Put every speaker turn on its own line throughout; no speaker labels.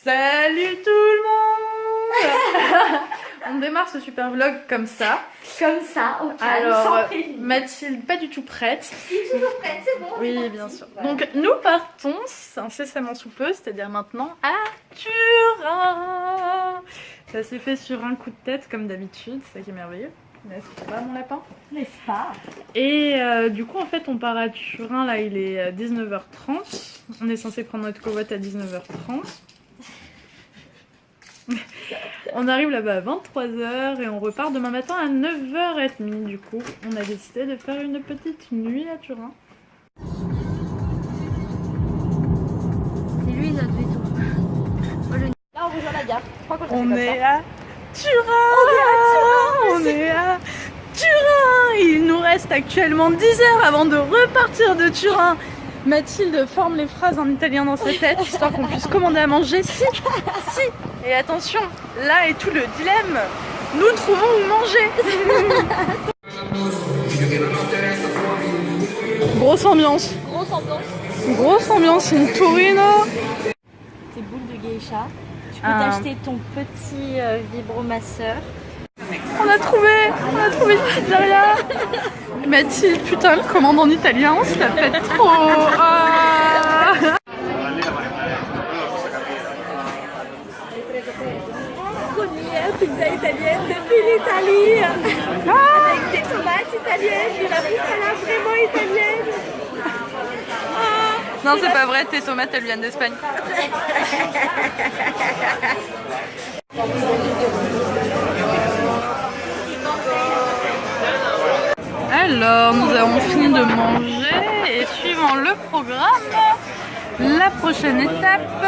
Salut tout le monde. On démarre ce super vlog comme ça.
Comme ça, au calme,
Alors,
sans prévenir.
Mathilde, pas du tout prête.
Si, toujours prête, c'est bon.
Oui, bien sûr.
Voilà.
Donc, nous partons incessamment sous peu, c'est-à-dire maintenant à Turin. Ça s'est fait sur un coup de tête, comme d'habitude, c'est ça qui est merveilleux. N'est-ce pas, mon lapin?
N'est-ce pas?
Et du coup, en fait, on part à Turin, là, il est 19h30. On est censé prendre notre covoite à 19h30. On arrive là-bas à 23h et on repart demain matin à 9h30. Du coup, on a décidé de faire une petite nuit à Turin.
C'est lui notre veto. Là, on rejoint la gare. Je crois qu'on
On est à Turin. On est à Turin. Il nous reste actuellement 10 heures avant de repartir de Turin. Mathilde forme les phrases en italien dans sa tête, histoire qu'on puisse commander à manger. Si. Et attention, là est tout le dilemme. Nous trouvons où manger. Grosse ambiance. Grosse ambiance in Torino.
Tes boules de geisha. Tu peux
Ah.
t'acheter ton petit vibromasseur.
On a trouvé une pizzeria. Mathilde, putain, elle commande en italien, on se la pète trop. Ah.
Première pizza italienne depuis l'Italie. Avec des tomates italiennes, de la mozzarella vraiment italienne.
Non, c'est pas vrai, tes tomates, elles viennent d'Espagne. Alors, nous avons fini de manger et suivant le programme, la prochaine étape,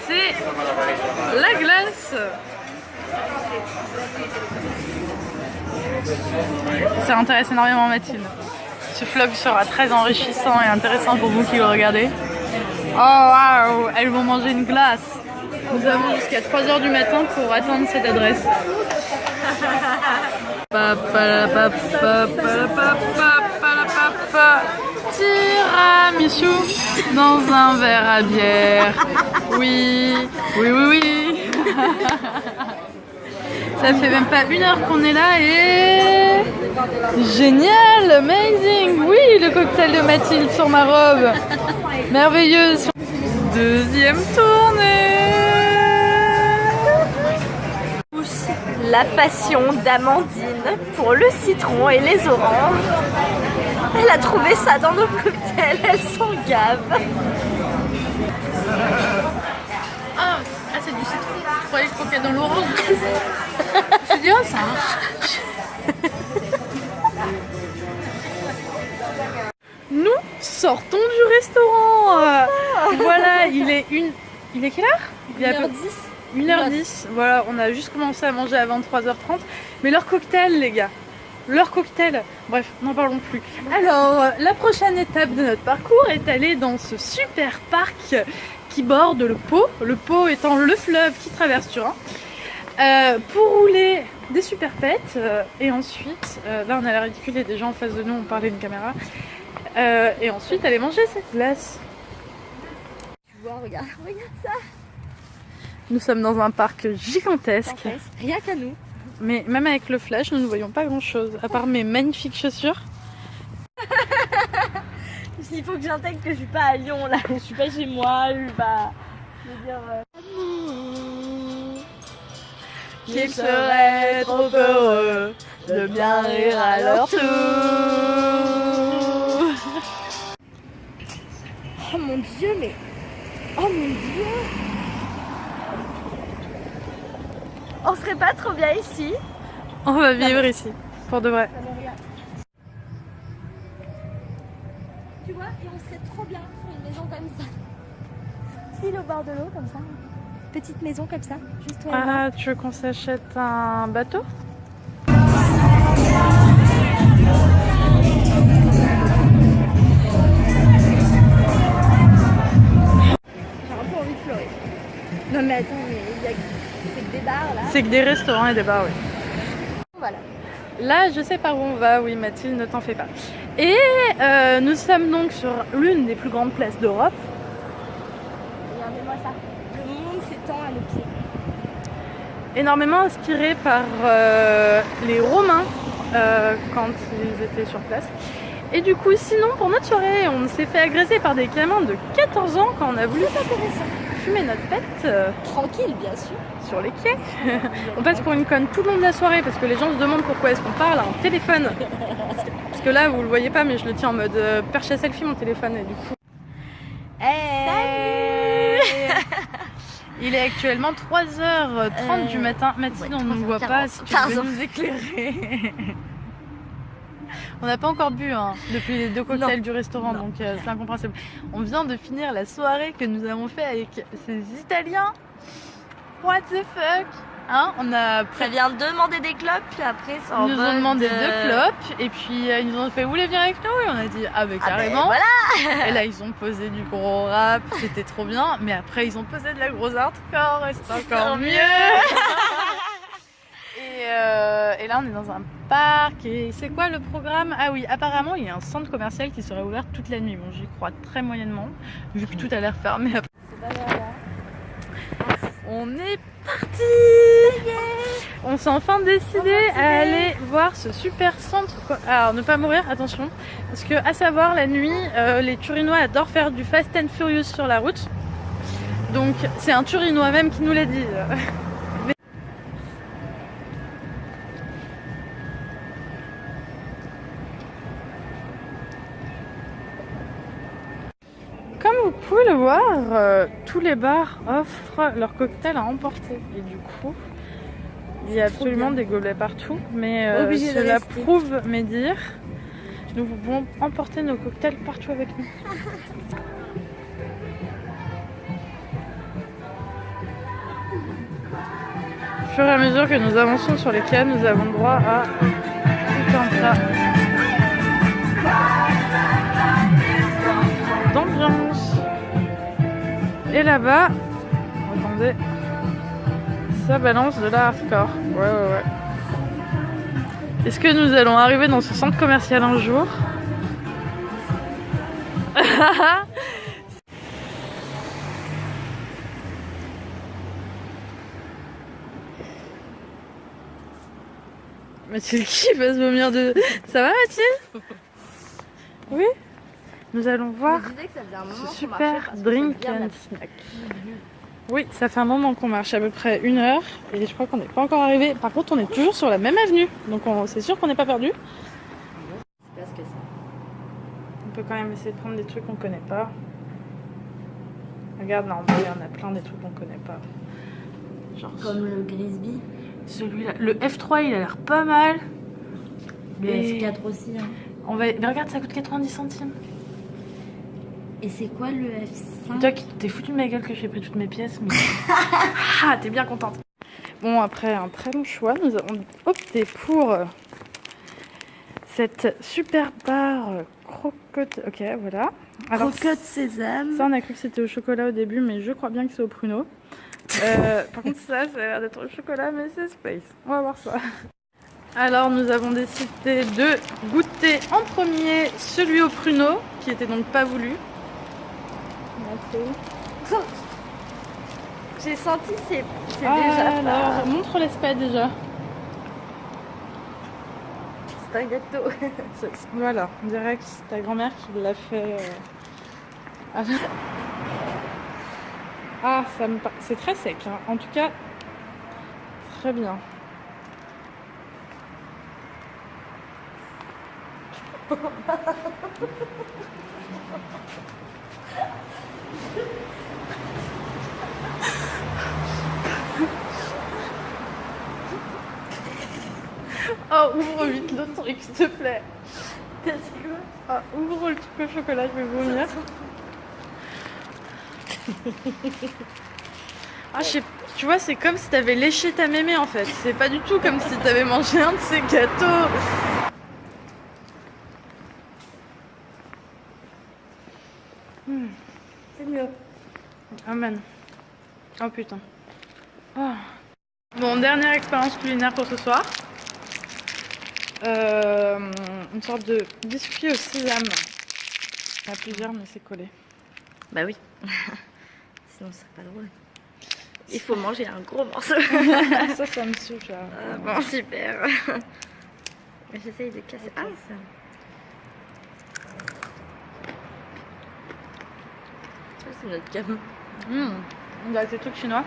c'est la glace. Ça intéresse énormément Mathilde. Ce vlog sera très enrichissant et intéressant pour vous qui le regardez. Oh waouh, elles vont manger une glace. Nous avons jusqu'à 3h du matin pour atteindre cette adresse. Tiramisu dans un verre à bière. Oui. Ça fait même pas 1 heure qu'on est là et... Génial, amazing. Oui, le cocktail de Mathilde sur ma robe. Merveilleuse. Deuxième tournée.
La passion d'Amandine pour le citron et les oranges. Elle a trouvé ça dans nos cocktails, elle s'en gave.
Ah, c'est du citron. Je croyais que je croquais dans l'orange. Je me dis, oh, ça marche. Nous sortons du restaurant. Voilà, il est quelle heure? Il est à peu 1h10. Voilà, on a juste commencé à manger à 23h30. Mais leur cocktail, les gars. Leur cocktail. Bref, n'en parlons plus. Alors, la prochaine étape de notre parcours est aller dans ce super parc qui borde le Pô. Le Pô étant le fleuve qui traverse Turin. Pour rouler des super pets. Et ensuite, là on a l'air ridicule, il y a des gens en face de nous, on parlait d'une caméra. Et ensuite, aller manger cette glace.
Tu vois, regarde ça.
Nous sommes dans un parc gigantesque.
Rien qu'à nous.
Mais même avec le flash, nous ne voyons pas grand chose, à part mes magnifiques chaussures.
Il faut que j'intègre que je suis pas à Lyon là, je suis pas chez moi, je suis pas... Je veux dire...
Qu'ils seraient trop heureux de bien rire à leur tour.
Oh mon dieu, mais... Oh mon dieu. On serait pas trop bien ici?
On va vivre ici, pour de vrai.
Tu vois, et on serait trop bien sur une maison comme ça. Pile au bord de l'eau, comme ça. Petite maison comme ça, juste toi et moi.
Ah, tu veux qu'on s'achète un bateau?
J'ai un peu envie de pleurer. Non mais attends, mais il y a c'est que des bars là.
C'est que des restaurants et des bars, oui.
Voilà.
Là, je sais par où on va, oui Mathilde, ne t'en fais pas. Et nous sommes donc sur l'une des plus grandes places d'Europe.
Regardez-moi ça. Le monde s'est
énormément inspiré par les Romains quand ils étaient sur place. Et du coup, sinon, pour notre soirée, on s'est fait agresser par des gamins de 14 ans quand on a voulu fumer notre pète.
Tranquille, bien sûr.
Sur les quais. On passe pour une conne tout le long de la soirée parce que les gens se demandent pourquoi est-ce qu'on parle à un téléphone. Parce que là, vous le voyez pas, mais je le tiens en mode perche à selfie mon téléphone et du coup.
Salut.
Il est actuellement 3h30 du matin. Mathilde, on ne nous voit pas, si tu veux nous éclairer. On n'a pas encore bu hein, depuis les 2 cocktails du restaurant, donc c'est incompréhensible. On vient de finir la soirée que nous avons fait avec ces Italiens. What the fuck hein, on a
Ça vient de demander des clopes, puis après ça
ils nous ont demandé 2 clopes, et puis ils nous ont fait vous voulez venir avec nous, et on a dit ah bah carrément.
Voilà.
Et là ils ont posé du gros rap, c'était trop bien, mais après ils ont posé de la grosse hardcore et c'est encore mieux. Et là on est dans un parc et c'est quoi le programme? Ah oui, apparemment il y a un centre commercial qui serait ouvert toute la nuit. Bon, j'y crois très moyennement vu que tout a l'air fermé. On est parti. On s'est enfin décidé à aller voir ce super centre. Alors ne pas mourir, attention, parce que à savoir la nuit, les Turinois adorent faire du Fast and Furious sur la route. Donc c'est un Turinois même qui nous l'a dit. Comme vous pouvez le voir, tous les bars offrent leurs cocktails à emporter. Et du coup, il y a absolument des gobelets partout. Mais cela prouve mes dires. Nous pouvons emporter nos cocktails partout avec nous. Au fur et à mesure que nous avançons sur les quais, nous avons droit à tout un tas d'ambiance. Et là-bas, attendez, ça balance de la hardcore. Ouais. Est-ce que nous allons arriver dans ce centre commercial un jour? Mathilde qui va se vomir de... Ça va Mathilde? Oui. Nous allons voir ce super drink and snack. Oui, ça fait un moment qu'on marche, à peu près 1 heure. Et je crois qu'on n'est pas encore arrivé. Par contre, on est toujours sur la même avenue. Donc c'est sûr qu'on n'est pas perdu. On peut quand même essayer de prendre des trucs qu'on connaît pas. Regarde, là en bas, il y en a plein des trucs qu'on connaît pas.
Genre comme le Grisby.
Celui-là, le F3, il a l'air pas mal.
Le F4 aussi. Hein.
Mais regarde, ça coûte 90 centimes.
Et c'est quoi le F5?
Toi qui t'es foutu de ma gueule que j'ai pris toutes mes pièces, mais... Ah, t'es bien contente. Bon, après un très bon choix, nous avons opté pour cette super barre crocotte. Ok, voilà. Alors,
crocotte sésame.
Ça, on a cru que c'était au chocolat au début, mais je crois bien que c'est au pruneau. Par contre, ça a l'air d'être au chocolat, mais c'est space. On va voir ça. Alors, nous avons décidé de goûter en premier celui au pruneau, qui était donc pas voulu.
J'ai senti c'est
déjà. Alors, montre l'aspect déjà.
C'est un gâteau.
Voilà, on dirait que c'est ta grand-mère qui l'a fait. Ah, c'est très sec, hein. En tout cas, très bien. Oh, ouvre vite le truc, s'il te plaît.
T'as dit quoi?
Ah, ouvre le truc au chocolat, je vais vomir. Ah, tu vois, c'est comme si t'avais léché ta mémé en fait. C'est pas du tout comme si t'avais mangé un de ces gâteaux.
C'est mieux.
Amen. Oh putain. Oh. Bon, dernière expérience culinaire pour ce soir. Une sorte de biscuit au sésame. Il y en a plusieurs, mais c'est collé.
Bah oui. Sinon, ce serait pas drôle. Il faut manger un gros morceau.
Ça me saoule.
Bon, super. Mais j'essaye de casser. Ah, ça. Ça, c'est notre gamme.
On a des trucs chinois.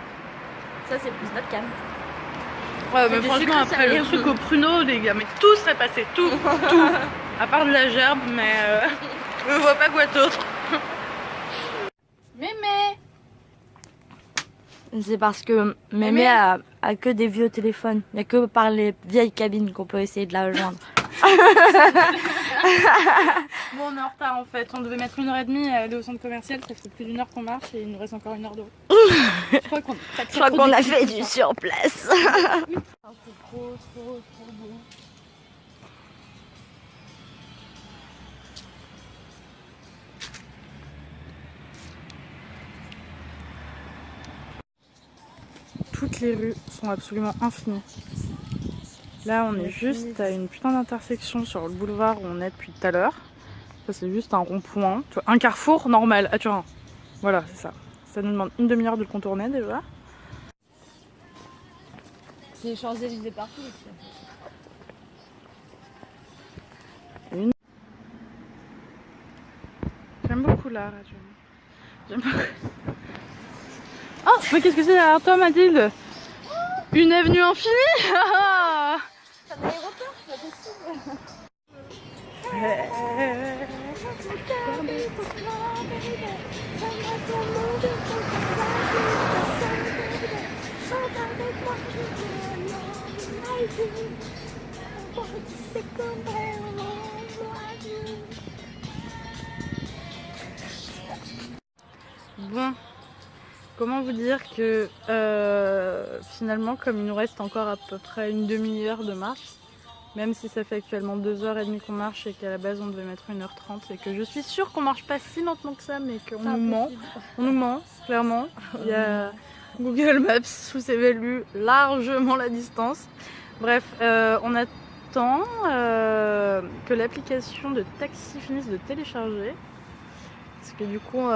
Ça, c'est plus notre gamme.
Ouais, mais
du
franchement,
sucre
après
salé.
le truc au pruneau, les gars, mais tout serait passé, tout. À part de la gerbe, mais je vois pas quoi d'autre. Mémé.
C'est parce que Mémé a que des vieux téléphones. Il n'y a que par les vieilles cabines qu'on peut essayer de la joindre.
Bon, on est en retard en fait. On devait mettre 1h30 à aller au centre commercial. Ça fait plus d'1 heure qu'on marche et il nous reste encore 1 heure de route. Je crois qu'on
a fait du surplace.
C'est trop beau. Toutes les rues sont absolument infinies. Là, on est juste à une putain d'intersection sur le boulevard où on est depuis tout à l'heure. Ça, c'est juste un rond-point. Un carrefour normal à Turin. Voilà, c'est ça. Ça nous demande une demi-heure de le contourner déjà.
C'est les Champs-Élysées partout ici.
J'aime beaucoup l'art à Turin. J'aime beaucoup. Oh, mais qu'est-ce que c'est derrière toi, Mathilde? Une avenue infinie.
C'est un aéroport, c'est pas possible.
Bon, comment vous dire que finalement, comme il nous reste encore à peu près une demi-heure de marche, même si ça fait actuellement 2h30 qu'on marche et qu'à la base on devait mettre 1h30 et que je suis sûre qu'on marche pas si lentement que ça, mais qu'on nous ment. On nous ment, clairement. Il y a Google Maps sous-évalue largement la distance. Bref, on attend que l'application de taxi finisse de télécharger. Parce que du coup,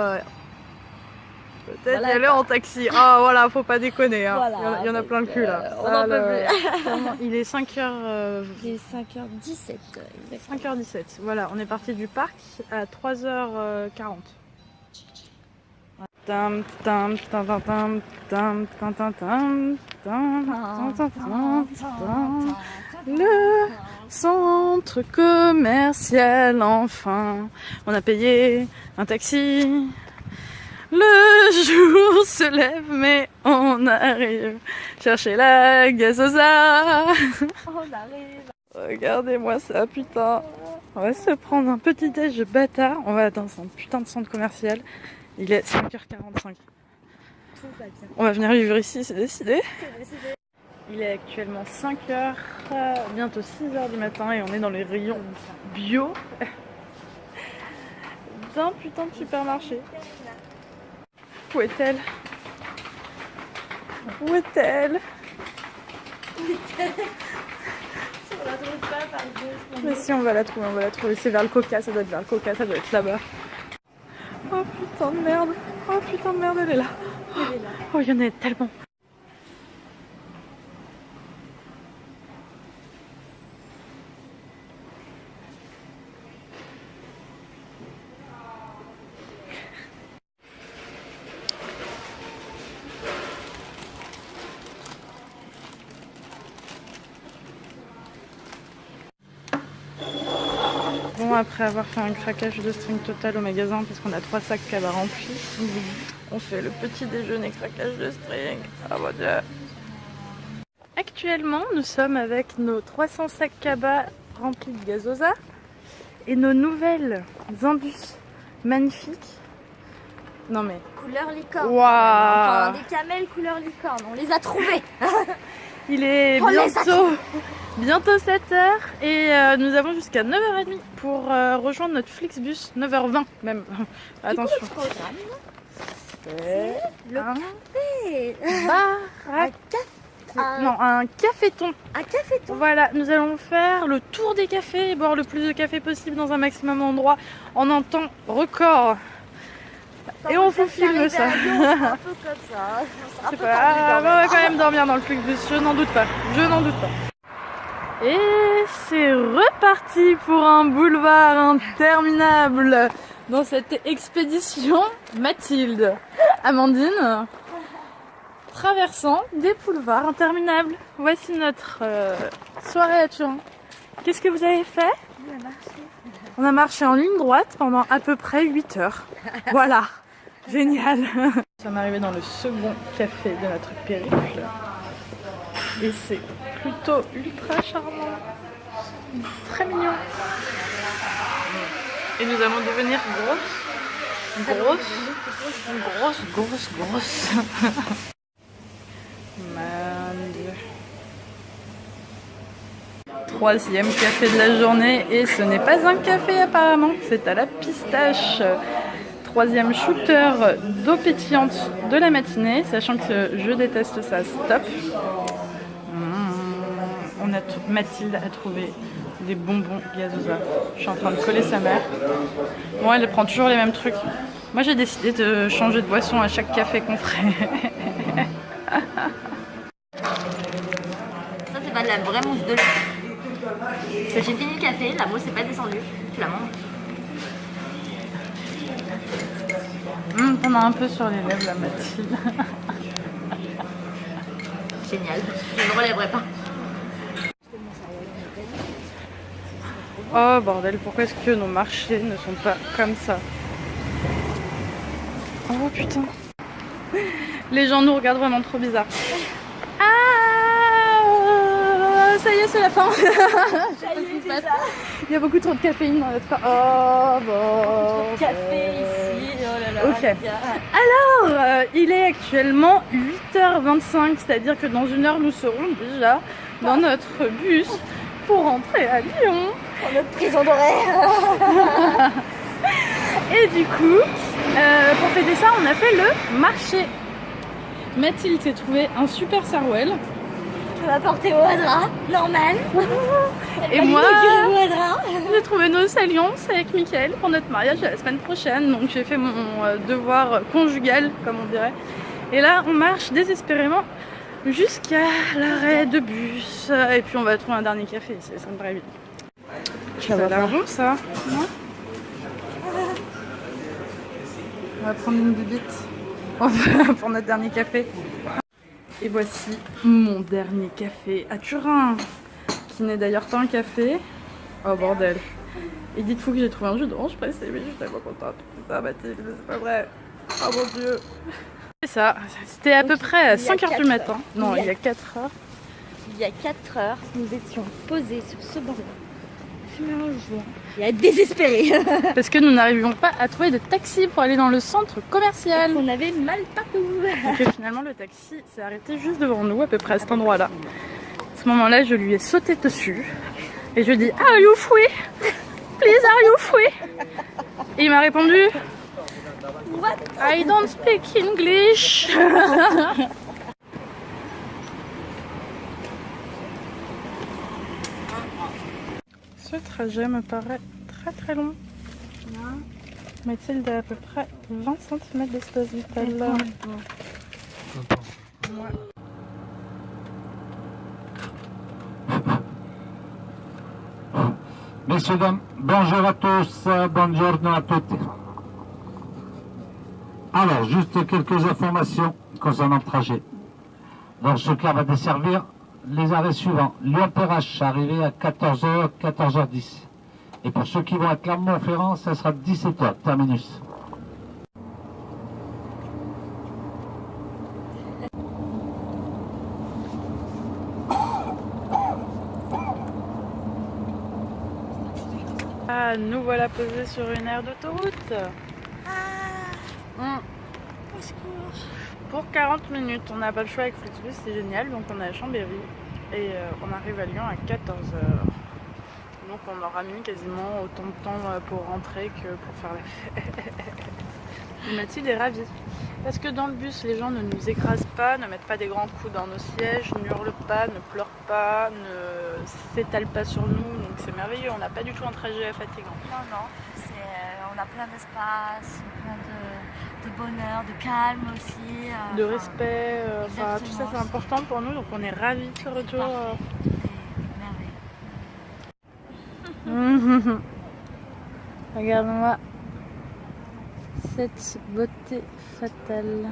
peut-être y aller en taxi. Ah voilà, faut pas déconner. Hein.
Voilà,
il y en a plein le cul là.
On en peut plus.
Il est 5h.
Il est 5h17.
5h17. Voilà, on est parti du parc à 3h40. Tam tam tam tam tam tam tam tam tam tam tam. Le centre commercial, enfin. On a payé un taxi. Le jour se lève, mais on arrive chercher la gazosa.
On arrive.
Regardez-moi ça, putain. On va se prendre un petit déj de bâtard. On va dans un putain de centre commercial. Il est 5h45.
Tout va bien.
On va venir vivre ici, c'est décidé.
C'est décidé.
Il est actuellement 5h, bientôt 6h du matin et on est dans les rayons bio d'un putain de supermarché. Où est-elle? Où est-elle?
On la trouve pas par deux.
Mais si, on va la trouver. C'est vers le Coca, ça doit être vers le Coca, ça doit être là-bas. Oh putain de merde, elle est là. Oh, il y en a tellement. Bon, après avoir fait un craquage de string total au magasin parce qu'on a 3 sacs cabas remplis, on fait le petit déjeuner craquage de string. Ah mon dieu. Actuellement, nous sommes avec nos 300 sacs cabas remplis de gazosa et nos nouvelles imbus magnifiques. Non mais...
Couleur licorne.
Waouh.
Enfin, des camels couleur licorne. On les a trouvés.
Il est bientôt 7h et nous avons jusqu'à 9h30 pour rejoindre notre Flixbus, 9h20 même. Attention.
Du coup, le programme,
C'est
le
un
café.
bar
Un café.
Non, un caféton.
Un caféton.
Voilà, nous allons faire le tour des cafés et boire le plus de café possible dans un maximum d'endroits en un temps record. Et on vous filme ça.
Un peu comme ça.
Je sais pas, on va quand même dormir dans le Flixbus, je n'en doute pas. Je n'en doute pas. Et c'est reparti pour un boulevard interminable dans cette expédition Mathilde. Amandine, traversant des boulevards interminables. Voici notre soirée à Turin. Qu'est-ce que vous avez fait? On a marché en ligne droite pendant à peu près 8 heures. Voilà, génial. Nous sommes arrivés dans le second café de notre périple. Et c'est plutôt ultra charmant. Très mignon. Et nous allons devenir grosses. Mon Dieu. Troisième café de la journée et ce n'est pas un café apparemment, c'est à la pistache. Troisième shooter d'eau pétillante de la matinée, sachant que je déteste ça, stop. Mathilde a trouvé des bonbons gazosa. Je suis en train de coller sa mère. Bon, elle prend toujours les mêmes trucs. Moi j'ai décidé de changer de boisson à chaque café qu'on ferait.
Ça c'est pas de la vraie mousse de lait. J'ai fini le café, la mousse n'est pas descendue. Tu la manges.
T'en as un peu sur les lèvres la Mathilde.
Génial, je ne relèverai pas.
Oh bordel, pourquoi est-ce que nos marchés ne sont pas comme ça? Oh putain. Les gens nous regardent vraiment trop bizarre. Ah, ça y est, c'est la fin. Il y a beaucoup trop de caféine dans notre corps. Oh bon.
Café ici, oh là là.
Ok. Alors, il est actuellement 8h25, c'est-à-dire que dans 1 heure, nous serons déjà dans notre bus pour rentrer à Lyon.
Pour notre prison dorée.
Et du coup, pour fêter ça, on a fait le marché. Mathilde s'est trouvé un super sarouel.
On va porter au hasard, normal.
Et moi,
au hasard.
j'ai trouvé nos alliances avec Mickaël pour notre mariage la semaine prochaine. Donc j'ai fait mon devoir conjugal, comme on dirait. Et là, on marche désespérément jusqu'à l'arrêt de bus. Et puis on va trouver un dernier café, ça me paraît vite. Ça a l'air bon ça, non? On va prendre une bibite pour notre dernier café. Et voici mon dernier café à Turin, qui n'est d'ailleurs pas un café. Oh bordel. Et dites-vous que j'ai trouvé un jus d'orange pressé, mais je suis tellement contente. C'est ça Mathilde, c'est pas vrai. Oh mon dieu. C'est ça, c'était à peu près à 5h du matin. Non, il y a 4h.
Il y a 4 heures, nous étions posés sur ce banc-là, fumer un joint et à être désespérés.
Parce que nous n'arrivions pas à trouver de taxi pour aller dans le centre commercial.
On avait mal partout.
Et que finalement le taxi s'est arrêté juste devant nous, à peu près à cet endroit-là. À ce moment-là, je lui ai sauté dessus et je lui ai dit "Are you free? Please, are you free?" Et il m'a répondu
What?
"I don't speak English." Ce trajet me paraît très long. Mathilde a à peu près 20 cm d'espace vital. Ouais.
Messieurs, dames, bonjour à tous, buongiorno a tutti. Alors, juste quelques informations concernant le trajet. Donc, ce car va desservir les arrêts suivants. Lyon-Perrache, arrivé à 14h, 14h10. Et pour ceux qui vont à Clermont-Ferrand, ça sera 17h, terminus.
Ah, nous voilà posés sur une aire d'autoroute. Pour 40 minutes, on n'a pas le choix avec Flixbus, c'est génial. Donc on est à Chambéry et on arrive à Lyon à 14h. Donc on aura mis quasiment autant de temps pour rentrer que pour faire la fête. Mathilde est ravie. Parce que dans le bus, les gens ne nous écrasent pas, ne mettent pas des grands coups dans nos sièges, n'hurlent pas, ne pleurent pas, ne s'étalent pas sur nous. Donc c'est merveilleux, on n'a pas du tout un trajet fatigant.
Non, on a plein d'espace, plein de bonheur, de calme aussi.
De
enfin,
respect, enfin, tout ça
exactement.
c'est important pour nous, donc on est ravis de ce retour.
parfait. C'est merveilleux.
Regarde-moi cette beauté fatale.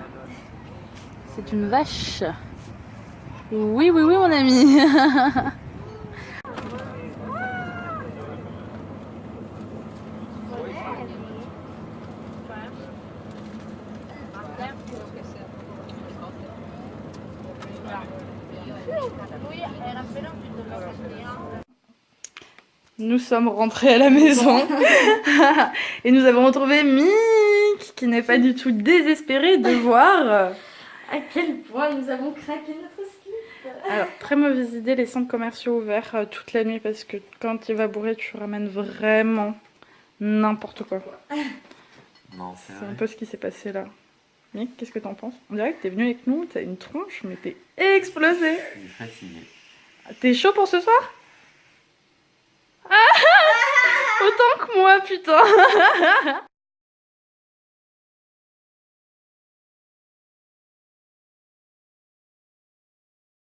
C'est une vache. Oui, oui, oui, mon ami. Nous sommes rentrés à la maison et nous avons retrouvé Mick qui n'est pas du tout désespéré de voir
À quel point nous avons craqué notre slip.
Alors, très mauvaise idée, les centres commerciaux ouverts toute la nuit parce que quand il va bourrer, tu ramènes vraiment n'importe quoi.
Non,
C'est un peu ce qui s'est passé là. Mick, qu'est-ce que t'en penses? On dirait que t'es venu avec nous, t'as une tronche, mais t'es explosé.
Je suis fatigué.
T'es chaud pour ce soir? Autant que moi, putain.